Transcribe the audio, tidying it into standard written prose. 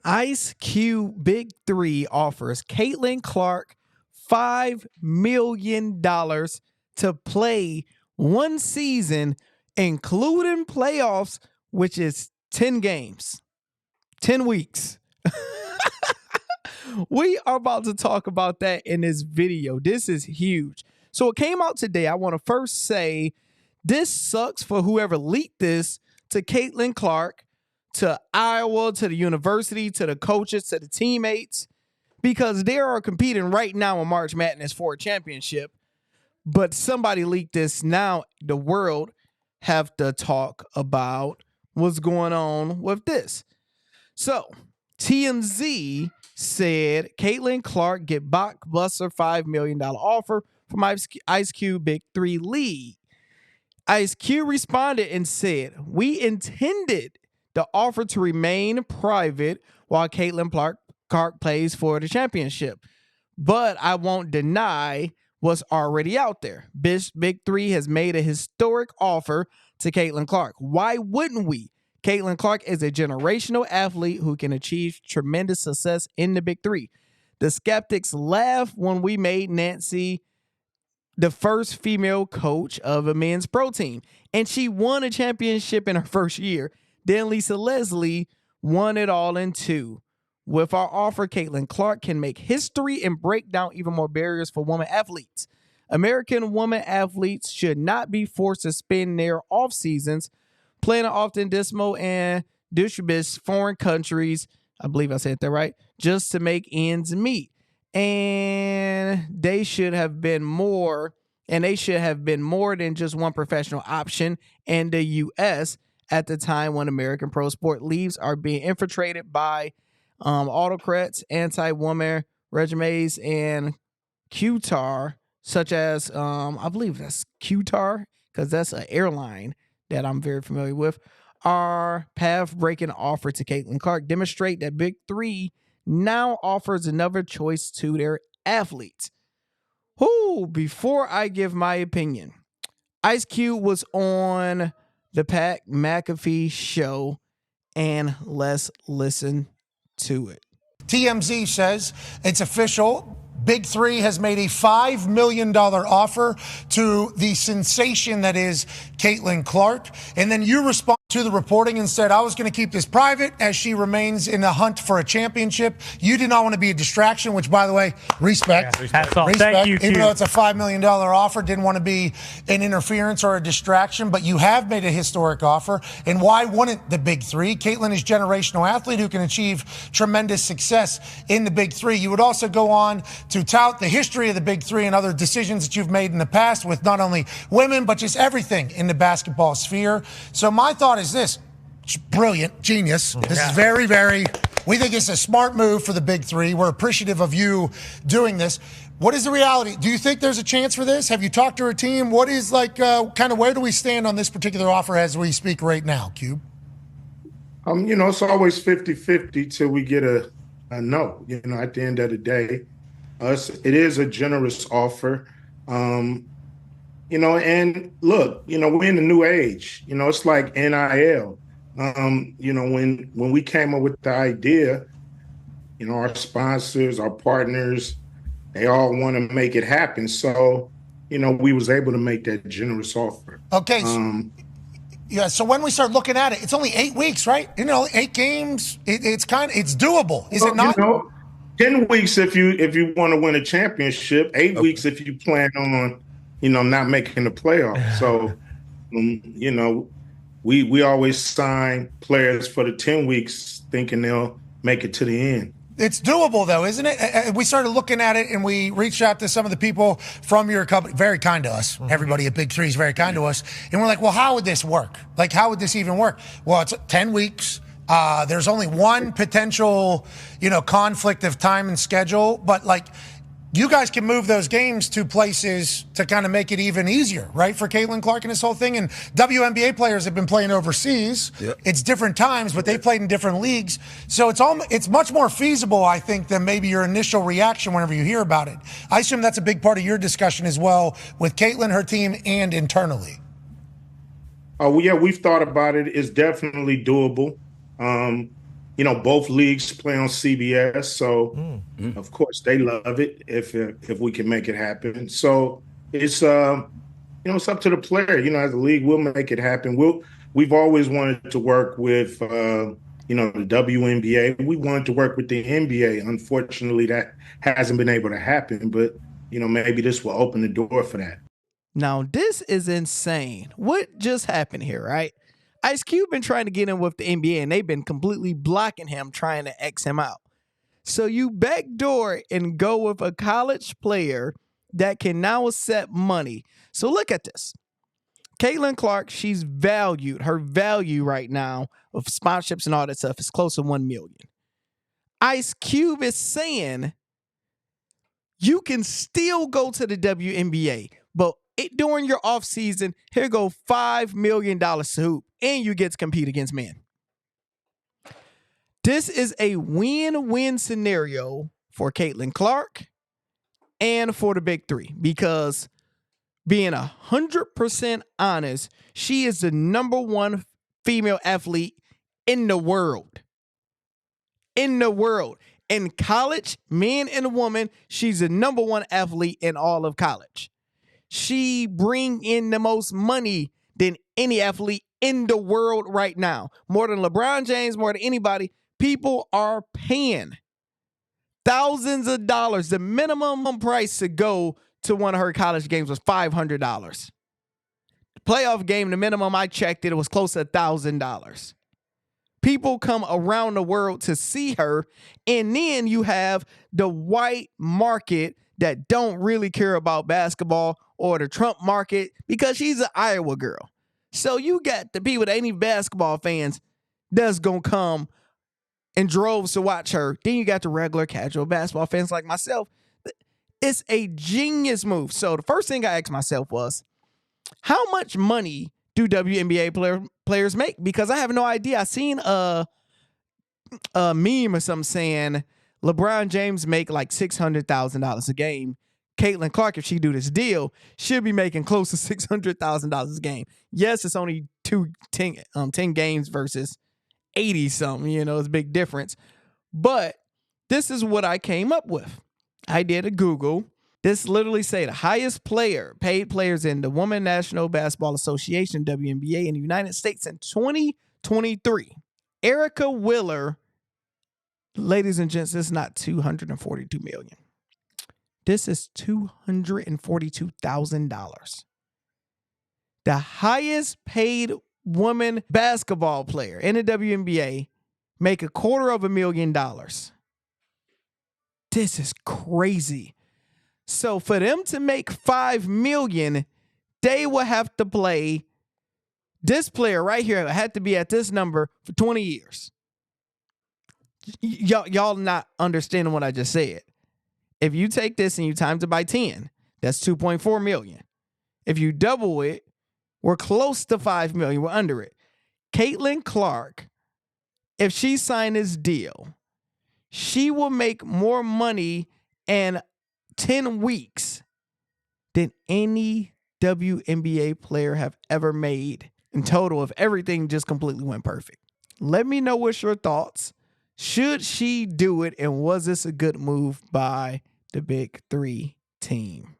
Ice Cube Big Three offers Caitlin Clark $5 million to play one season, including playoffs, which is 10 games, 10 weeks. We are about to talk about that in this video. This is huge. So it came out today. I want to first say this sucks for whoever leaked this to Caitlin Clark, to Iowa, to the university, to the coaches, to the teammates, because they are competing right now in March Madness for a championship. But somebody leaked this. Now the world have to talk about what's going on with this. So TMZ said Caitlin Clark get blockbuster $5 million offer from Ice Cube Big Three League. Ice Cube responded and said, "We intended the offer to remain private while Caitlin Clark plays for the championship, but I won't deny what's already out there. Big Three has made a historic offer to Caitlin Clark. Why wouldn't we? Caitlin Clark is a generational athlete who can achieve tremendous success in the Big Three. The skeptics laughed when we made Nancy the first female coach of a men's pro team, and she won a championship in her first year. Then Lisa Leslie won it all in 2. With our offer, Caitlin Clark can make history and break down even more barriers for women athletes. American women athletes should not be forced to spend their off seasons playing often dismal and distributous foreign countries, I believe I said that right, just to make ends meet. And they should have been more, than just one professional option in the U.S. at the time when American pro sport leagues are being infiltrated by autocrats, anti-woman regimes, and Qatar, such as, I believe that's Qatar, because that's an airline that I'm very familiar with. Our path-breaking offer to Caitlin Clark demonstrate that Big Three now offers another choice to their athletes." Before I give my opinion, Ice Cube was on the Pat McAfee show, and let's listen to it. TMZ says it's official. Big Three has made a $5 million offer to the sensation that is Caitlin Clark. And then you respond to the reporting and said, I was going to keep this private as she remains in the hunt for a championship. You did not want to be a distraction, which, by the way, respect. That's all. Respect. Thank you, Even though it's a $5 million offer, didn't want to be an interference or a distraction, but you have made a historic offer. And why wouldn't the Big Three? Caitlin is a generational athlete who can achieve tremendous success in the Big Three. You would also go on to tout the history of the Big Three and other decisions that you've made in the past with not only women, but just everything in the basketball sphere. So my thought is this. Brilliant, genius. This is very, we think it's a smart move for the Big Three. We're appreciative of you doing this. What is the reality? Do you think there's a chance for this? Have you talked to her team? What is kind of where do we stand on this particular offer as we speak right now, Cube? It's always 50-50 till we get a no, at the end of the day. It is a generous offer. And look, we're in a new age. It's like NIL. When we came up with the idea, our sponsors, our partners, they all want to make it happen. So, we was able to make that generous offer. Okay. So when we start looking at it, it's only 8 weeks, right? 8 games. It's doable. Is it not? 10 weeks if you want to win a championship, 8 weeks if you plan on, not making the playoffs. So, we always sign players for the 10 weeks thinking they'll make it to the end. It's doable, though, isn't it? We started looking at it, and we reached out to some of the people from your company, very kind to us. Mm-hmm. Everybody at Big Three is very kind to us. And we're like, well, how would this work? How would this even work? Well, it's 10 weeks. There's only one potential, conflict of time and schedule, but you guys can move those games to places to kind of make it even easier, right? For Caitlin Clark and this whole thing. And WNBA players have been playing overseas. Yep. It's different times, but they played in different leagues. So it's much more feasible, I think, than maybe your initial reaction whenever you hear about it. I assume that's a big part of your discussion as well with Caitlin, her team, and internally. Oh, yeah, we've thought about it. It's definitely doable. both leagues play on CBS, so of course they love it if we can make it happen. So it's it's up to the player. As a league, we'll make it happen. We've always wanted to work with the WNBA. We wanted to work with the NBA. Unfortunately, that hasn't been able to happen, but maybe this will open the door for that. Now, this is insane. What just happened here, right? Ice Cube been trying to get in with the NBA, and they've been completely blocking him, trying to X him out. So you backdoor and go with a college player that can now accept money. So look at this. Caitlin Clark, she's valued. Her value right now of sponsorships and all that stuff is close to $1 million. Ice Cube is saying you can still go to the WNBA, but during your offseason, here go $5 million to hoop, and you get to compete against men. This is a win-win scenario for Caitlin Clark and for the Big Three, because being 100% honest, she is the #1 female athlete in the world. In the world. In college, men and women, she's the #1 athlete in all of college. She bring in the most money than any athlete in the world right now. More than LeBron James, more than anybody. People are paying thousands of dollars. The minimum price to go to one of her college games was $500. The playoff game, the minimum I checked it was close to $1,000. People come around the world to see her, and then you have the white market that don't really care about basketball, or the Trump market, because she's an Iowa girl. So you got the people that ain't even basketball fans that's gonna come in droves to watch her. Then you got the regular casual basketball fans like myself. It's a genius move. So the first thing I asked myself was, how much money do WNBA players make? Because I have no idea. I seen a meme or something saying LeBron James make like $600,000 a game. Caitlin Clark, if she do this deal, should be making close to $600,000 a game. Yes, it's only 10 games versus 80 something. It's a big difference. But this is what I came up with. I did a Google. This literally say the highest paid players in the Women's National Basketball Association, WNBA, in the United States in 2023. Erica Wheeler, ladies and gents, this is not $242 million. This is $242,000. The highest paid woman basketball player in the WNBA make $250,000. This is crazy. So for them to make $5 million, they will have to play. This player right here had to be at this number for 20 years. Y'all not understanding what I just said. If you take this and you times it by 10, that's $2.4 million. If you double it, we're close to $5 million. We're under it. Caitlin Clark, if she signed this deal, she will make more money in 10 weeks than any WNBA player have ever made in total if everything just completely went perfect. Let me know what's your thoughts. Should she do it, and was this a good move by the Big Three team?